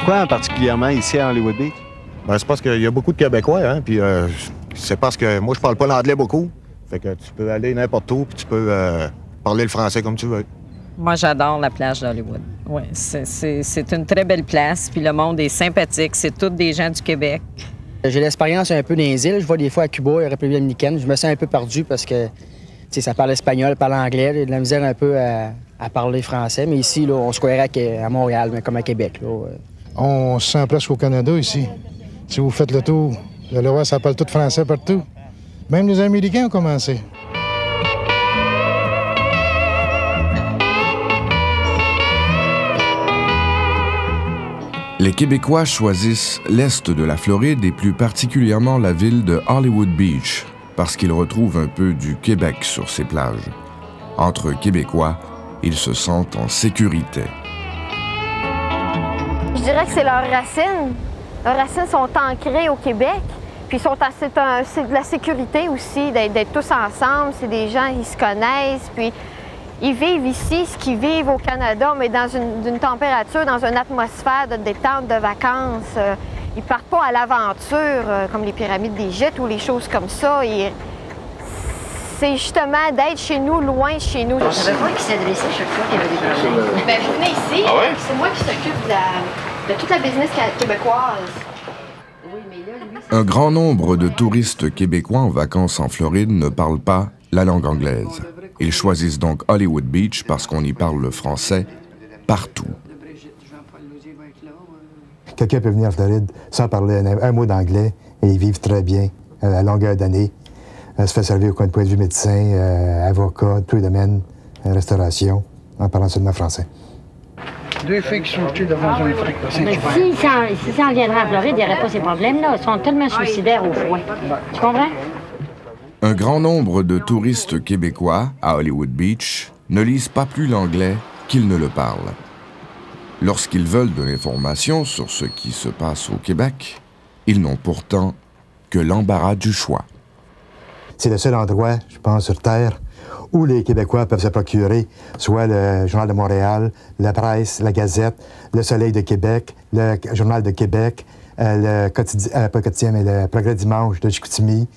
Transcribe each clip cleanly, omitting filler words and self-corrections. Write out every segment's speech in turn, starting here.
Pourquoi particulièrement ici à Hollywood Beach? Ben, c'est parce qu'il y a beaucoup de Québécois, hein, puis c'est parce que moi, je parle pas l'anglais beaucoup. Fait que tu peux aller n'importe où, puis tu peux parler le français comme tu veux. Moi, j'adore la plage d'Hollywood. Oui, c'est une très belle place, puis le monde est sympathique. C'est tous des gens du Québec. J'ai l'expérience un peu dans les îles. Je vais des fois à Cuba et République dominicaine. Je me sens un peu perdu parce que ça parle espagnol, parle anglais. J'ai de la misère un peu à parler français. Mais ici, là, on se croirait à Montréal, mais comme à Québec. Là. On se sent presque au Canada ici. Si vous faites le tour, vous allez voir, ça parle tout français partout. Même les Américains ont commencé. Les Québécois choisissent l'est de la Floride et plus particulièrement la ville de Hollywood Beach parce qu'ils retrouvent un peu du Québec sur ces plages. Entre Québécois, ils se sentent en sécurité. Je dirais que c'est leurs racines. Leurs racines sont ancrées au Québec. Puis c'est de la sécurité aussi, d'être tous ensemble. C'est des gens qui se connaissent. Puis ils vivent ici ce qu'ils vivent au Canada, mais dans une température, dans une atmosphère de détente, de vacances. Ils partent pas à l'aventure comme les pyramides d'Égypte ou les choses comme ça. C'est justement d'être chez nous, loin de chez nous. Je ne savais pas qui s'adressait chaque fois qu'il y avait des problèmes. Bien, vous venez ici, ah ouais? C'est moi qui s'occupe de toute la business québécoise. Un grand nombre de touristes québécois en vacances en Floride ne parlent pas la langue anglaise. Ils choisissent donc Hollywood Beach parce qu'on y parle le français partout. Quelqu'un peut venir en Floride sans parler un mot d'anglais et ils vivent très bien à longueur d'année. Se fait servir au point de vue médecin, avocat, tous les domaines, restauration, en parlant seulement français. Deux filles qui sont jetées devant un fric. Mais si ça en viendrait en Floride, il n'y aurait pas ces problèmes-là. Ils sont tellement suicidaires au foin. Tu comprends? Un grand nombre de touristes québécois à Hollywood Beach ne lisent pas plus l'anglais qu'ils ne le parlent. Lorsqu'ils veulent de l'information sur ce qui se passe au Québec, ils n'ont pourtant que l'embarras du choix. C'est le seul endroit, je pense, sur Terre où les Québécois peuvent se procurer soit le Journal de Montréal, la Presse, la Gazette, le Soleil de Québec, le Journal de Québec, le quotidien, pas le quotidien, mais le Progrès Dimanche de Chicoutimi,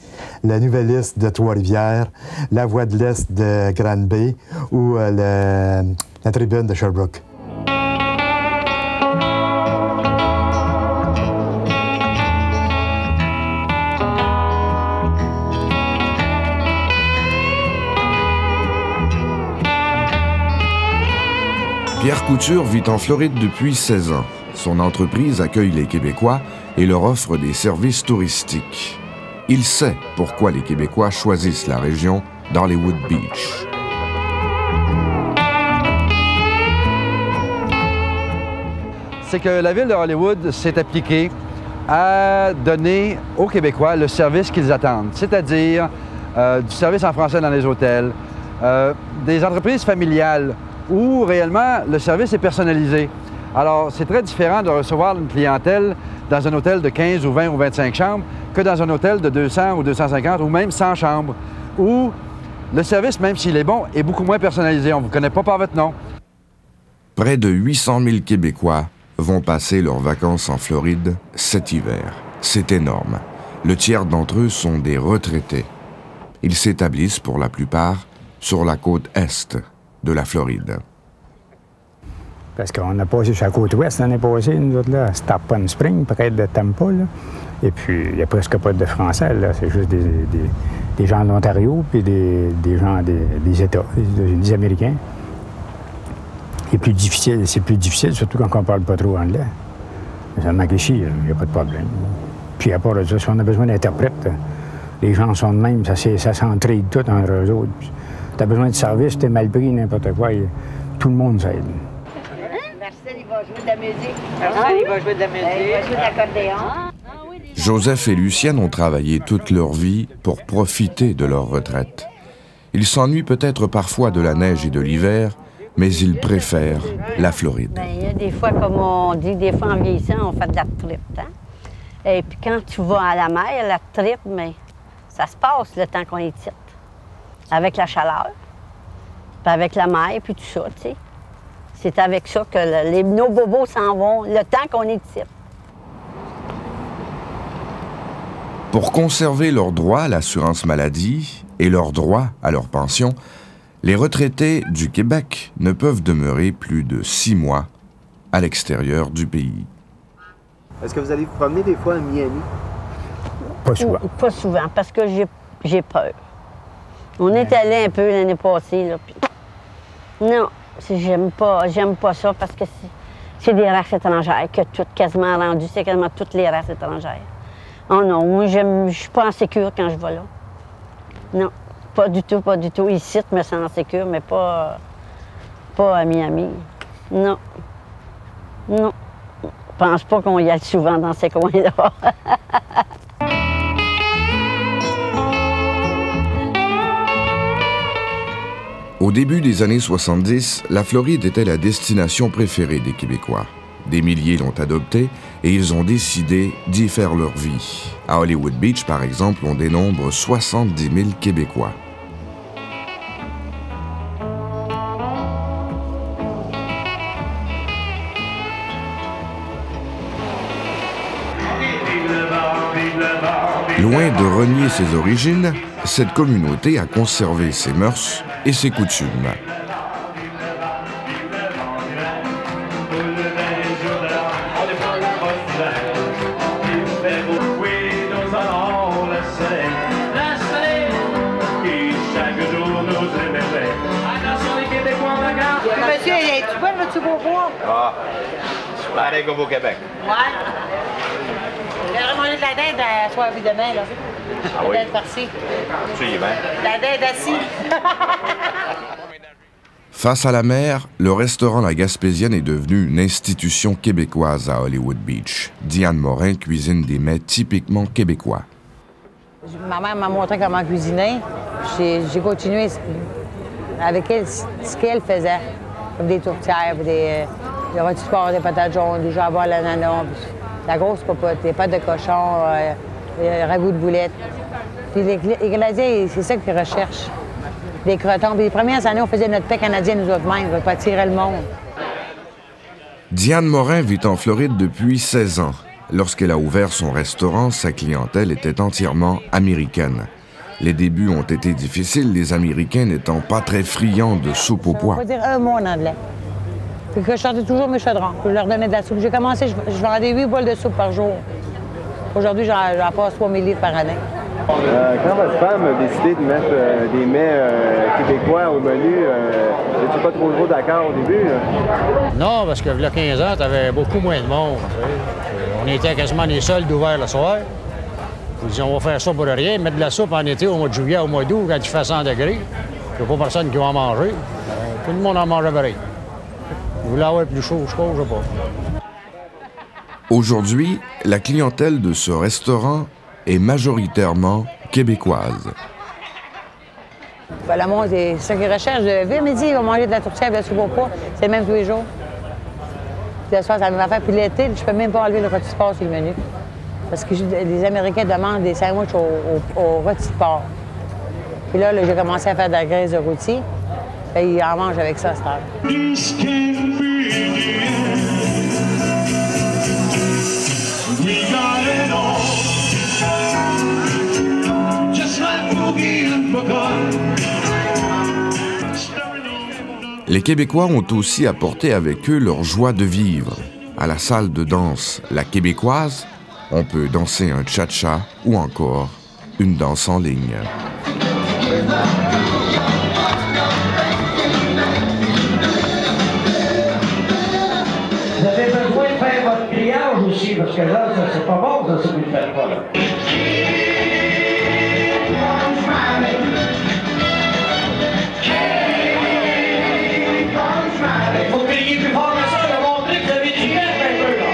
la Nouvelliste de Trois-Rivières, la Voix de l'Est de Granby ou la Tribune de Sherbrooke. Pierre Couture vit en Floride depuis 16 ans. Son entreprise accueille les Québécois et leur offre des services touristiques. Il sait pourquoi les Québécois choisissent la région d'Hollywood Beach. C'est que la ville de Hollywood s'est appliquée à donner aux Québécois le service qu'ils attendent, c'est-à-dire du service en français dans les hôtels, des entreprises familiales où réellement le service est personnalisé. Alors, c'est très différent de recevoir une clientèle dans un hôtel de 15 ou 20 ou 25 chambres que dans un hôtel de 200 ou 250 ou même 100 chambres, où le service, même s'il est bon, est beaucoup moins personnalisé. On ne vous connaît pas par votre nom. Près de 800 000 Québécois vont passer leurs vacances en Floride cet hiver. C'est énorme. Le tiers d'entre eux sont des retraités. Ils s'établissent pour la plupart sur la côte est de la Floride. Parce qu'on a passé sur la côte ouest l'année passée, nous autres, là, à Tarpon Spring, près de Tampa, là. Et puis, il n'y a presque pas de Français, là. C'est juste des gens de l'Ontario, puis des gens des États, des Américains. C'est plus difficile, surtout quand on ne parle pas trop anglais. Mais seulement qu'ici, il n'y a pas de problème. Puis, à part de ça, si on a besoin d'interprètes, les gens sont de même, ça s'entraide tout entre eux autres. Tu as besoin de service, tu es mal pris, n'importe quoi, tout le monde s'aide. Marcel, il va jouer de la musique. Marcel, il va jouer de la musique. Il va jouer de l'accordéon. Joseph et Lucienne ont travaillé toute leur vie pour profiter de leur retraite. Ils s'ennuient peut-être parfois de la neige et de l'hiver, mais ils préfèrent la Floride. Bien, il y a des fois, comme on dit, des fois en vieillissant, on fait de la retraite. Hein? Et puis quand tu vas à la mer, la retraite, mais ça se passe le temps qu'on est titre. Avec la chaleur, puis avec la mer, puis tout ça, tu sais. C'est avec ça que nos bobos s'en vont, le temps qu'on est ici. Pour conserver leur droit à l'assurance maladie et leur droit à leur pension, les retraités du Québec ne peuvent demeurer plus de 6 mois à l'extérieur du pays. Est-ce que vous allez vous promener des fois à Miami? Pas souvent. Pas souvent, parce que j'ai peur. On est allé un peu l'année passée, là, puis... Non, j'aime pas ça, parce que c'est des races étrangères, que tout quasiment rendu, c'est quasiment toutes les races étrangères. Oh non, moi, je suis pas en sécurité quand je vais là. Non, pas du tout, pas du tout. Ici, je me sens en sécurité, mais pas à Miami. Non. Non. Je pense pas qu'on y aille souvent dans ces coins-là. Au début des années 70, la Floride était la destination préférée des Québécois. Des milliers l'ont adoptée et ils ont décidé d'y faire leur vie. À Hollywood Beach, par exemple, on dénombre 70 000 Québécois. Loin de renier ses origines, cette communauté a conservé ses mœurs et ses coutumes. Monsieur, es-tu bon, le beau-bois? Ah, c'est pareil comme au Québec. Ouais. J'aimerais manger de la dinde à soir et demain, là. Ah oui? La dinde farcie. Tu y vas. La dinde assis. Face à la mer, le restaurant La Gaspésienne est devenu une institution québécoise à Hollywood Beach. Diane Morin cuisine des mets typiquement québécois. Ma mère m'a montré comment cuisiner. J'ai continué avec elle ce qu'elle faisait. Comme des tourtières, des rôtis de porc, des patates jaunes, des jambons à l'ananas, la grosse popote, des pâtes de cochon, des ragoûts de boulettes. Puis les Canadiens, c'est ça qu'ils recherchent. Des crotons. Puis les premières années, on faisait notre paix canadien nous autres mêmes, pour attirer le monde. Diane Morin vit en Floride depuis 16 ans. Lorsqu'elle a ouvert son restaurant, sa clientèle était entièrement américaine. Les débuts ont été difficiles, les Américains n'étant pas très friands de soupe au pois. On va dire un mot en anglais. Puis que je sortais toujours mes chaudrons, puis je leur donnais de la soupe. J'ai commencé, je vendais 8 bols de soupe par jour. Aujourd'hui, j'en passe 3000 litres par année. Quand votre femme a décidé de mettre des mets québécois au menu, n'étais pas trop d'accord au début? Là? Non, parce que il y a 15 ans, tu avais beaucoup moins de monde. On était quasiment les seuls d'ouvert le soir. Ils disaient, on va faire ça pour rien, mettre de la soupe en été, au mois de juillet, au mois d'août, quand il fait 100 degrés. Il n'y a pas personne qui va en manger. Tout le monde en mangeait pareil. Vous voulez avoir plus chaud, je sais pas. Aujourd'hui, la clientèle de ce restaurant est majoritairement québécoise. Le monde, c'est ça qu'ils recherchent. Le midi, ils vont manger de la tourtière, de la soupe au pois. C'est le même tous les jours. Puis le soir, c'est la même affaire. Puis l'été, je peux même pas enlever le rôti de porc sur le menu. Parce que les Américains demandent des sandwichs au rôti de porc. Puis là, j'ai commencé à faire de la graisse de rôti. Et ils en mangent avec ça, cette heure. Les Québécois ont aussi apporté avec eux leur joie de vivre. À la salle de danse La Québécoise, on peut danser un cha-cha ou encore une danse en ligne. Vous avez besoin de faire votre grillage aussi, parce que là, ça, c'est pas bon, ça, si vous ne le faites pas, là. Faut crier plus fort que ça, de montrer que vous avez du geste un peu, là.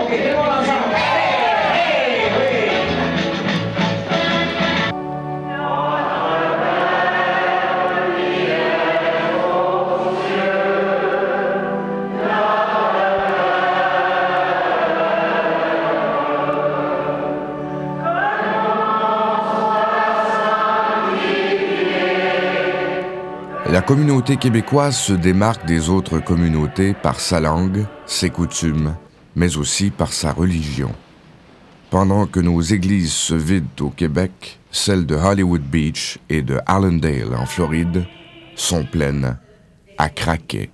OK, tout le monde ensemble. La communauté québécoise se démarque des autres communautés par sa langue, ses coutumes, mais aussi par sa religion. Pendant que nos églises se vident au Québec, celles de Hollywood Beach et de Allendale en Floride sont pleines à craquer.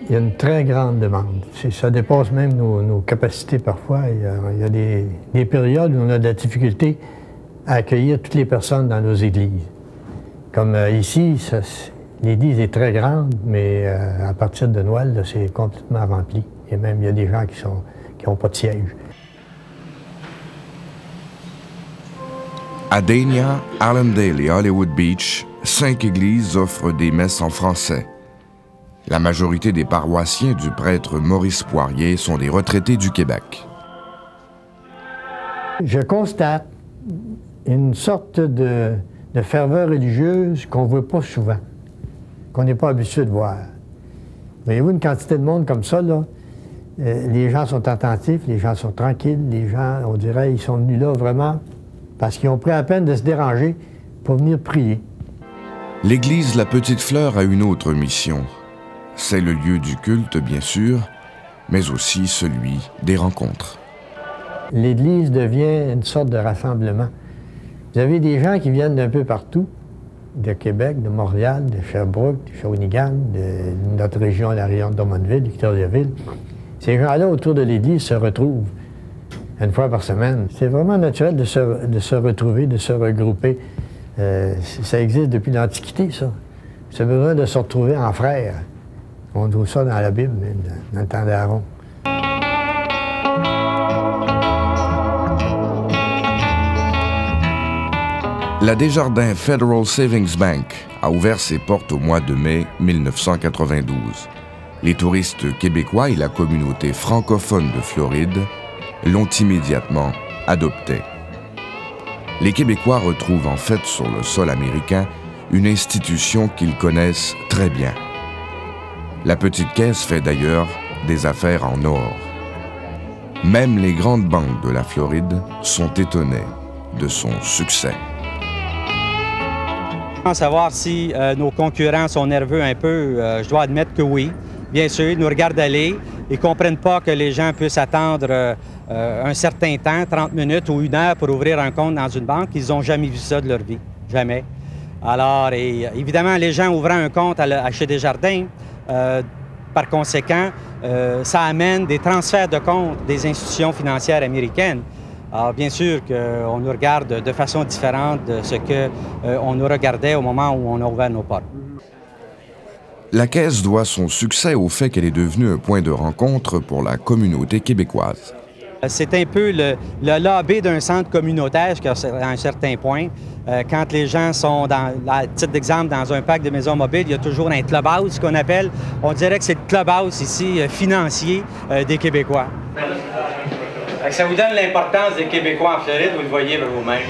Il y a une très grande demande. Ça dépasse même nos capacités parfois. Il y a des périodes où on a de la difficulté à accueillir toutes les personnes dans nos églises. Comme ici, l'église est très grande, mais à partir de Noël, c'est complètement rempli. Et même, il y a des gens qui n'ont pas de siège. À Dania, Allendale et Hollywood Beach, 5 églises offrent des messes en français. La majorité des paroissiens du prêtre Maurice Poirier sont des retraités du Québec. Je constate une sorte de ferveur religieuse qu'on ne voit pas souvent, qu'on n'est pas habitué de voir. Voyez-vous, une quantité de monde comme ça, là, les gens sont attentifs, les gens sont tranquilles, les gens, on dirait, ils sont venus là vraiment parce qu'ils ont pris la peine de se déranger pour venir prier. L'église La Petite Fleur a une autre mission. C'est le lieu du culte, bien sûr, mais aussi celui des rencontres. L'église devient une sorte de rassemblement. Vous avez des gens qui viennent d'un peu partout, de Québec, de Montréal, de Sherbrooke, de Shawinigan, de notre région, la région de Drummondville, Victoriaville. Ces gens-là, autour de l'église, se retrouvent une fois par semaine. C'est vraiment naturel de se retrouver, de se regrouper. Ça existe depuis l'Antiquité, ça. C'est besoin de se retrouver en frères. On trouve ça dans la Bible, dans le temps d'Aaron. La Desjardins Federal Savings Bank a ouvert ses portes au mois de mai 1992. Les touristes québécois et la communauté francophone de Floride l'ont immédiatement adoptée. Les Québécois retrouvent en fait sur le sol américain une institution qu'ils connaissent très bien. La petite caisse fait d'ailleurs des affaires en or. Même les grandes banques de la Floride sont étonnées de son succès. Savoir si nos concurrents sont nerveux un peu, je dois admettre que oui. Bien sûr, ils nous regardent aller. Ils ne comprennent pas que les gens puissent attendre un certain temps, 30 minutes ou 1 heure pour ouvrir un compte dans une banque. Ils n'ont jamais vu ça de leur vie, jamais. Alors, évidemment, les gens ouvrant un compte chez Desjardins, par conséquent, ça amène des transferts de comptes des institutions financières américaines. Alors, bien sûr qu'on nous regarde de façon différente de ce qu'on nous regardait au moment où on a ouvert nos portes. La Caisse doit son succès au fait qu'elle est devenue un point de rencontre pour la communauté québécoise. C'est un peu le lobby d'un centre communautaire à un certain point. Quand les gens sont, à titre d'exemple, dans un parc de maisons mobiles, il y a toujours un clubhouse qu'on appelle. On dirait que c'est le clubhouse ici, financier des Québécois. Ça vous donne l'importance des Québécois en Floride, vous le voyez par vous-même.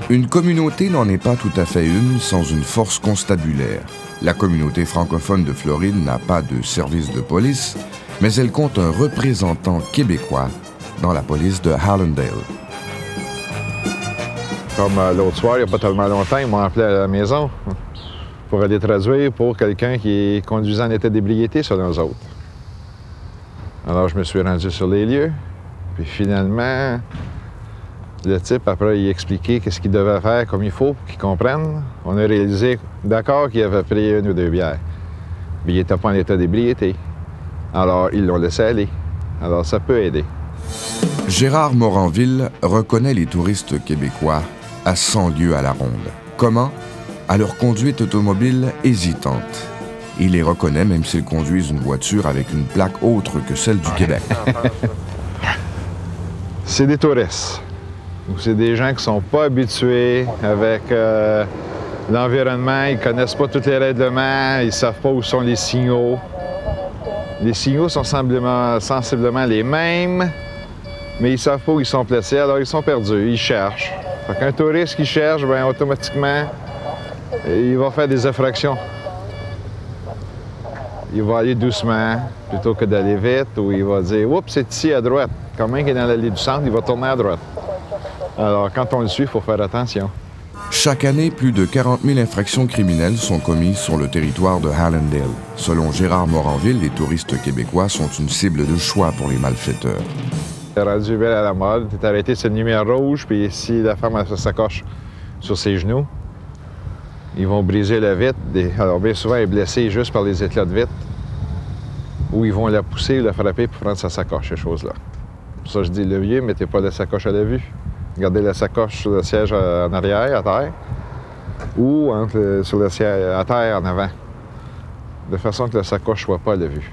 Une communauté n'en est pas tout à fait une sans une force constabulaire. La communauté francophone de Floride n'a pas de service de police, mais elle compte un représentant québécois dans la police de Allendale. Comme l'autre soir, il n'y a pas tellement longtemps, ils m'ont appelé à la maison pour aller traduire pour quelqu'un qui est conduisant en état d'ébriété sur nous autres. Alors, je me suis rendu sur les lieux, puis finalement, le type, après, il expliquait qu'est-ce qu'il devait faire comme il faut pour qu'il comprenne. On a réalisé, d'accord, qu'il avait pris 1 ou 2 bières, mais il n'était pas en état d'ébriété. Alors, ils l'ont laissé aller. Alors, ça peut aider. Gérard Moranville reconnaît les touristes québécois à 100 lieues à la ronde. Comment? À leur conduite automobile hésitante. Il les reconnaît même s'ils conduisent une voiture avec une plaque autre que celle du Québec. C'est des touristes. C'est des gens qui ne sont pas habitués avec l'environnement, ils ne connaissent pas tous les règlements, ils ne savent pas où sont les signaux. Les signaux sont sensiblement les mêmes, mais ils ne savent pas où ils sont placés, alors ils sont perdus, ils cherchent. Fait qu'un touriste qui cherche, bien, automatiquement, il va faire des infractions. Il va aller doucement plutôt que d'aller vite, ou il va dire « Oups, c'est ici à droite ». Quand même qu'il est dans l'allée du centre, il va tourner à droite. Alors, quand on le suit, il faut faire attention. Chaque année, plus de 40 000 infractions criminelles sont commises sur le territoire de Hallandale. Selon Gérard Moranville, les touristes québécois sont une cible de choix pour les malfaiteurs. C'est rendu belle à la mode. Tu es arrêté sur une lumière rouge, puis si la femme a sa sacoche sur ses genoux, ils vont briser la vitre. Alors, bien souvent, elle est blessée juste par les éclats de vitre. Ou ils vont la pousser ou la frapper pour prendre sa sacoche, ces choses-là. Pour ça, je dis, le vieux, mettez pas la sacoche à la vue. Gardez la sacoche sur le siège en arrière, à terre, ou sur le siège à terre en avant, de façon que la sacoche ne soit pas à la vue.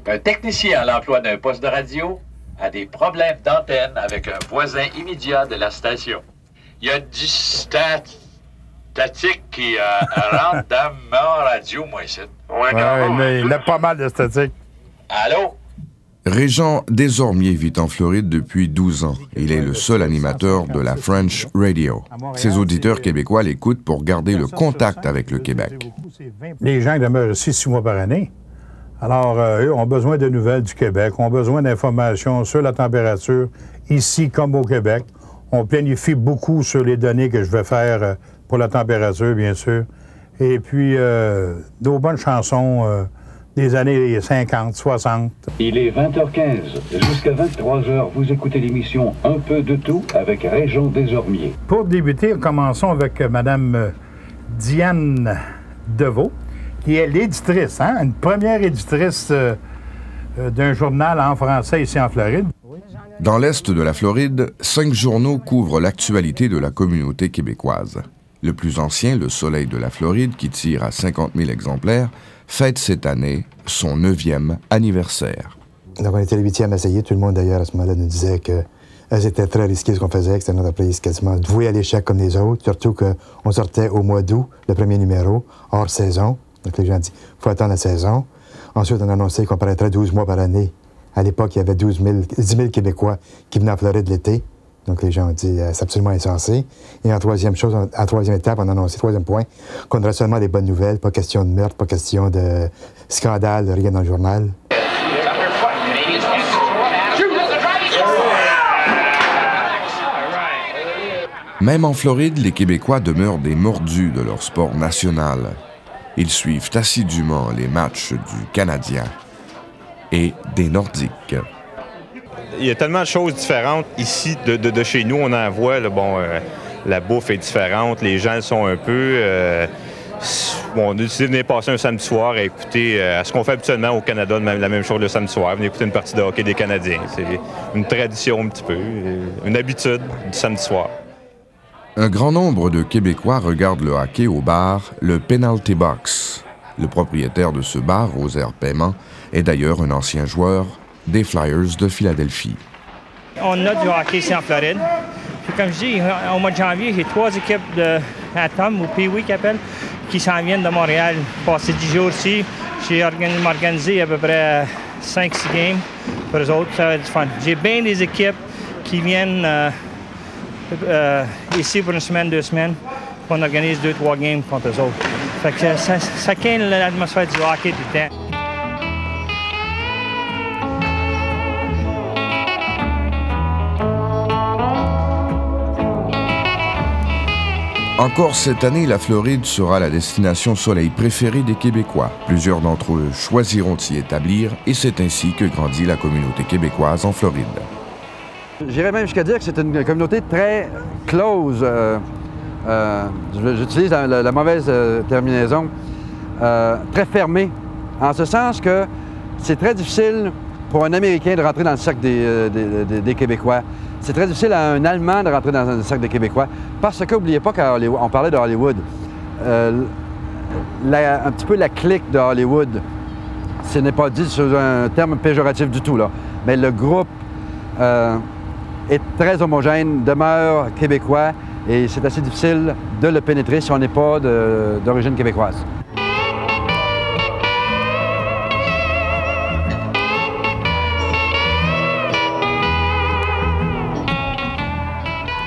Un technicien à l'emploi d'un poste de radio a des problèmes d'antenne avec un voisin immédiat de la station. Il y a du statique qui rentre dans ma radio, moi, ici. Ouais, il a pas mal de statique. Allô? Régent Desormier vit en Floride depuis 12 ans. Il est le seul animateur de la French Radio. Ses auditeurs québécois l'écoutent pour garder le contact avec le Québec. Les gens demeurent ici 6 mois par année. Alors, eux ont besoin de nouvelles du Québec, ont besoin d'informations sur la température, ici comme au Québec. On planifie beaucoup sur les données que je vais faire pour la température, bien sûr. Et puis, nos bonnes chansons des années 50, 60. Il est 20h15. Jusqu'à 23h, vous écoutez l'émission Un peu de tout avec Régent Desormier. Pour débuter, commençons avec Mme Diane Deveau, qui est l'éditrice, une première éditrice d'un journal en français ici en Floride. Dans l'est de la Floride, 5 journaux couvrent l'actualité de la communauté québécoise. Le plus ancien, Le Soleil de la Floride, qui tire à 50 000 exemplaires, fête cette année son 9e anniversaire. Donc, on était le 8e à essayer. Tout le monde, d'ailleurs, à ce moment-là, nous disait que c'était très risqué ce qu'on faisait, que c'était une entreprise quasiment vouée à l'échec comme les autres, surtout qu'on sortait au mois d'août, le premier numéro, hors saison. Donc, les gens disent il faut attendre la saison. Ensuite, on a annoncé qu'on paraîtrait 12 mois par année. À l'époque, il y avait 10 000 Québécois qui venaient en Floride l'été. Donc, les gens ont dit c'est absolument insensé. Et en troisième étape, on a annoncé, troisième point, qu'on aurait seulement des bonnes nouvelles, pas question de meurtre, pas question de scandale, rien dans le journal. Même en Floride, les Québécois demeurent des mordus de leur sport national. Ils suivent assidûment les matchs du Canadien et des Nordiques. Il y a tellement de choses différentes ici de chez nous. On en voit, là, la bouffe est différente, les gens sont un peu... on a décidé de venir passer un samedi soir à écouter à ce qu'on fait habituellement au Canada, la même chose le samedi soir, venir écouter une partie de hockey des Canadiens. C'est une tradition un petit peu, une habitude du samedi soir. Un grand nombre de Québécois regardent le hockey au bar, le Penalty Box. Le propriétaire de ce bar, Rosaire Paiement, est d'ailleurs un ancien joueur des Flyers de Philadelphie. On a du hockey ici en Floride. Puis comme je dis, au mois de janvier, j'ai 3 équipes de Atom ou Pee-Wee qui appellent, qui s'en viennent de Montréal. Passer 10 jours ici, j'ai organisé à peu près 5-6 games pour eux autres. Ça va être du fun. J'ai bien des équipes qui viennent ici pour une semaine, 2 semaines. On organise 2-3 games contre eux autres. Fait que ça crée l'atmosphère du hockey tout le temps. Encore cette année, la Floride sera la destination soleil préférée des Québécois. Plusieurs d'entre eux choisiront de s'y établir et c'est ainsi que grandit la communauté québécoise en Floride. J'irais même jusqu'à dire que c'est une communauté très close. J'utilise la mauvaise terminaison. Très fermée. En ce sens que c'est très difficile pour un Américain de rentrer dans le cercle des Québécois. C'est très difficile à un Allemand de rentrer dans le cercle des Québécois parce que, n'oubliez pas qu'on parlait de Hollywood. Un petit peu la clique de Hollywood, ce n'est pas dit sur un terme péjoratif du tout, là. Mais le groupe est très homogène, demeure québécois et c'est assez difficile de le pénétrer si on n'est pas d'origine québécoise.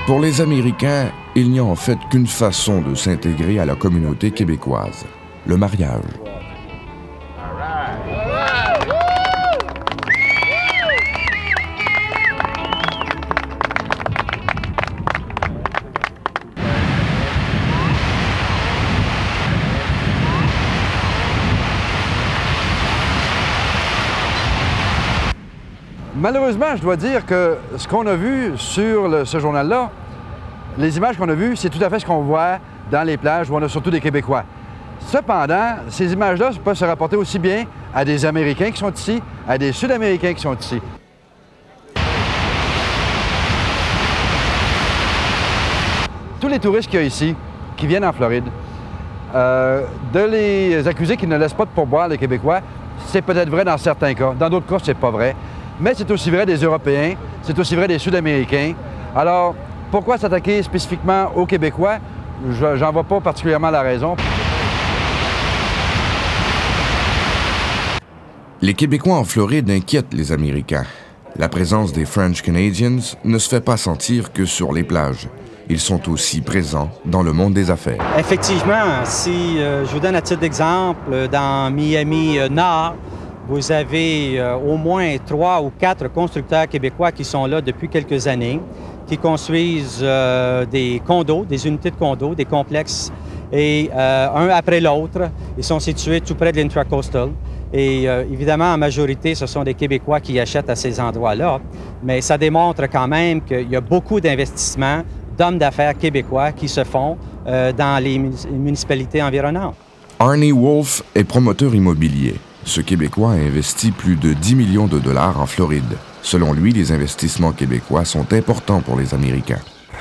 Pour les Américains, il n'y a en fait qu'une façon de s'intégrer à la communauté québécoise, le mariage. Malheureusement, je dois dire que ce qu'on a vu sur ce journal-là, les images qu'on a vues, c'est tout à fait ce qu'on voit dans les plages où on a surtout des Québécois. Cependant, ces images-là peuvent se rapporter aussi bien à des Américains qui sont ici, à des Sud-Américains qui sont ici. Tous les touristes qu'il y a ici, qui viennent en Floride, de les accuser qu'ils ne laissent pas de pourboire les Québécois, c'est peut-être vrai dans certains cas. Dans d'autres cas, c'est pas vrai. Mais c'est aussi vrai des Européens, c'est aussi vrai des Sud-Américains. Alors, pourquoi s'attaquer spécifiquement aux Québécois? J'en vois pas particulièrement la raison. Les Québécois en Floride inquiètent les Américains. La présence des French Canadians ne se fait pas sentir que sur les plages. Ils sont aussi présents dans le monde des affaires. Effectivement, si je vous donne à titre d'exemple, dans Miami Nord, vous avez au moins 3 ou 4 constructeurs québécois qui sont là depuis quelques années, qui construisent des condos, des unités de condos, des complexes, et un après l'autre. Ils sont situés tout près de l'Intracoastal. Et évidemment, en majorité, ce sont des Québécois qui achètent à ces endroits-là. Mais ça démontre quand même qu'il y a beaucoup d'investissements d'hommes d'affaires québécois qui se font dans les municipalités environnantes. Arnie Wolf est promoteur immobilier. Ce Québécois a investi plus de 10 millions de dollars en Floride. Selon lui, les investissements québécois sont importants pour les Américains.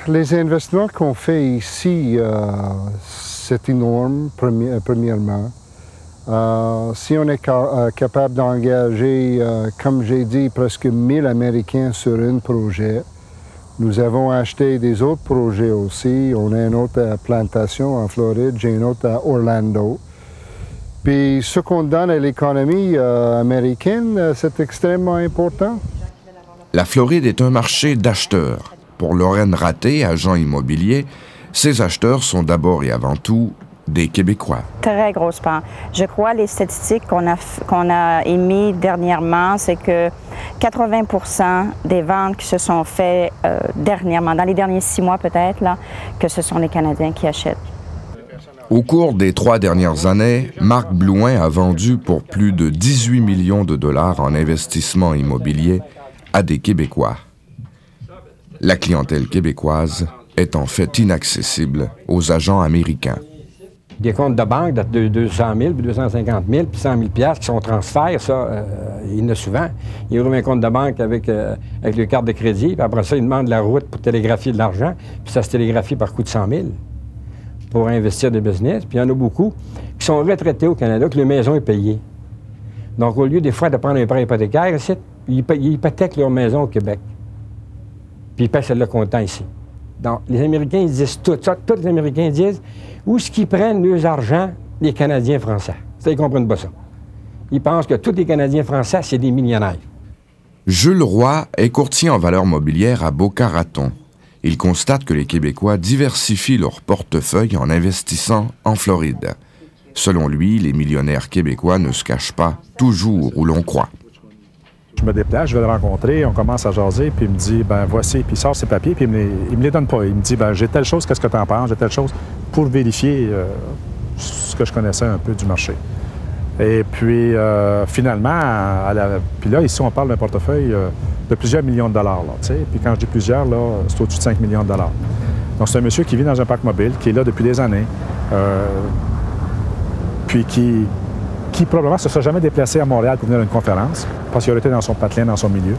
Les investissements qu'on fait ici, c'est énorme, premièrement. Si on est capable d'engager, comme j'ai dit, presque 1000 Américains sur un projet, nous avons acheté des autres projets aussi. On a une autre plantation en Floride, j'ai une autre à Orlando. Puis ce qu'on donne à l'économie américaine, c'est extrêmement important. La Floride est un marché d'acheteurs. Pour Lorraine Raté, agent immobilier, ces acheteurs sont d'abord et avant tout des Québécois. Très grosse part. Je crois les statistiques qu'on a émises dernièrement, c'est que 80% des ventes qui se sont faites dernièrement, dans les derniers 6 mois peut-être, là, que ce sont les Canadiens qui achètent. Au cours des 3 dernières années, Marc Blouin a vendu pour plus de 18 millions de dollars en investissement immobilier à des Québécois. La clientèle québécoise est en fait inaccessible aux agents américains. Des comptes de banque de 200 000, puis 250 000, puis 100 000 qui sont transferts, ça, il y en a souvent. Ils ouvrent un compte de banque avec les cartes de crédit, puis après ça, ils demandent la route pour télégraphier de l'argent, puis ça se télégraphie par coût de 100 000 pour investir des business. Puis il y en a beaucoup qui sont retraités au Canada, que leur maison est payée. Donc, au lieu des fois de prendre un prêt hypothécaire ici, ils hypothèquent leur maison au Québec. Puis ils paient celle-là comptant ici. Donc, les Américains, ils disent tout ça. Tous les Américains disent où est-ce qu'ils prennent leurs argent, les Canadiens français. Ça, ils ne comprennent pas ça. Ils pensent que tous les Canadiens français, c'est des millionnaires. Jules Roy est courtier en valeurs mobilières à Boca Raton. Il constate que les Québécois diversifient leur portefeuille en investissant en Floride. Selon lui, les millionnaires québécois ne se cachent pas toujours où l'on croit. Je me déplace, je vais le rencontrer, on commence à jaser, puis il me dit, ben voici, puis il sort ses papiers, puis il me les donne pas. Il me dit, ben j'ai telle chose, qu'est-ce que tu en penses, j'ai telle chose, pour vérifier ce que je connaissais un peu du marché. Et puis, finalement, puis là, ici, on parle d'un portefeuille de plusieurs millions de dollars, là, tu sais. Puis quand je dis plusieurs, là, c'est au-dessus de 5 millions de dollars. Donc, c'est un monsieur qui vit dans un parc mobile, qui est là depuis des années, puis qui probablement ne se sera jamais déplacé à Montréal pour venir à une conférence, parce qu'il aurait été dans son patelin, dans son milieu.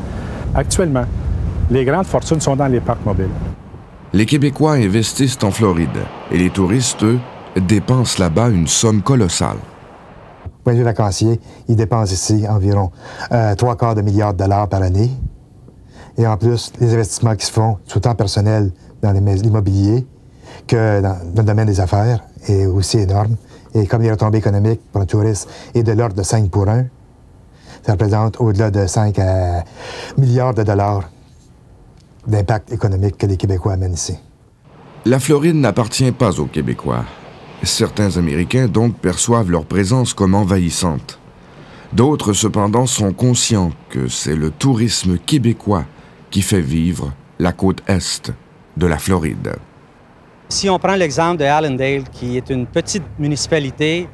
Actuellement, les grandes fortunes sont dans les parcs mobiles. Les Québécois investissent en Floride et les touristes, eux, dépensent là-bas une somme colossale. Point de vue vacancier, ils dépensent ici environ 3/4 milliard de dollars par année. Et en plus, les investissements qui se font, autant personnel dans l'immobilier que dans le domaine des affaires, est aussi énorme. Et comme les retombées économiques pour le touriste est de l'ordre de 5 pour 1, ça représente au-delà de 5 milliards de dollars d'impact économique que les Québécois amènent ici. La Floride n'appartient pas aux Québécois. Certains Américains donc perçoivent leur présence comme envahissante. D'autres cependant sont conscients que c'est le tourisme québécois qui fait vivre la côte est de la Floride. Si on prend l'exemple de Allendale, qui est une petite municipalité,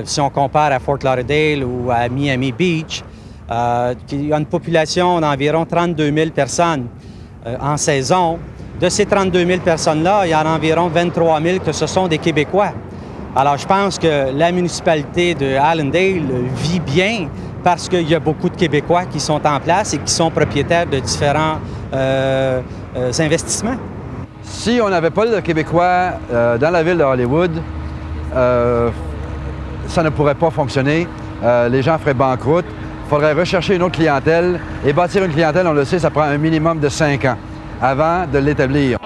si on compare à Fort Lauderdale ou à Miami Beach, qui a une population d'environ 32 000 personnes en saison. De ces 32 000 personnes-là, il y en a environ 23 000 que ce sont des Québécois. Alors, je pense que la municipalité de Allendale vit bien parce qu'il y a beaucoup de Québécois qui sont en place et qui sont propriétaires de différents investissements. Si on n'avait pas de Québécois dans la ville de Hollywood, ça ne pourrait pas fonctionner. Les gens feraient banqueroute. Il faudrait rechercher une autre clientèle. Et bâtir une clientèle, on le sait, ça prend un minimum de 5 ans avant de l'établir.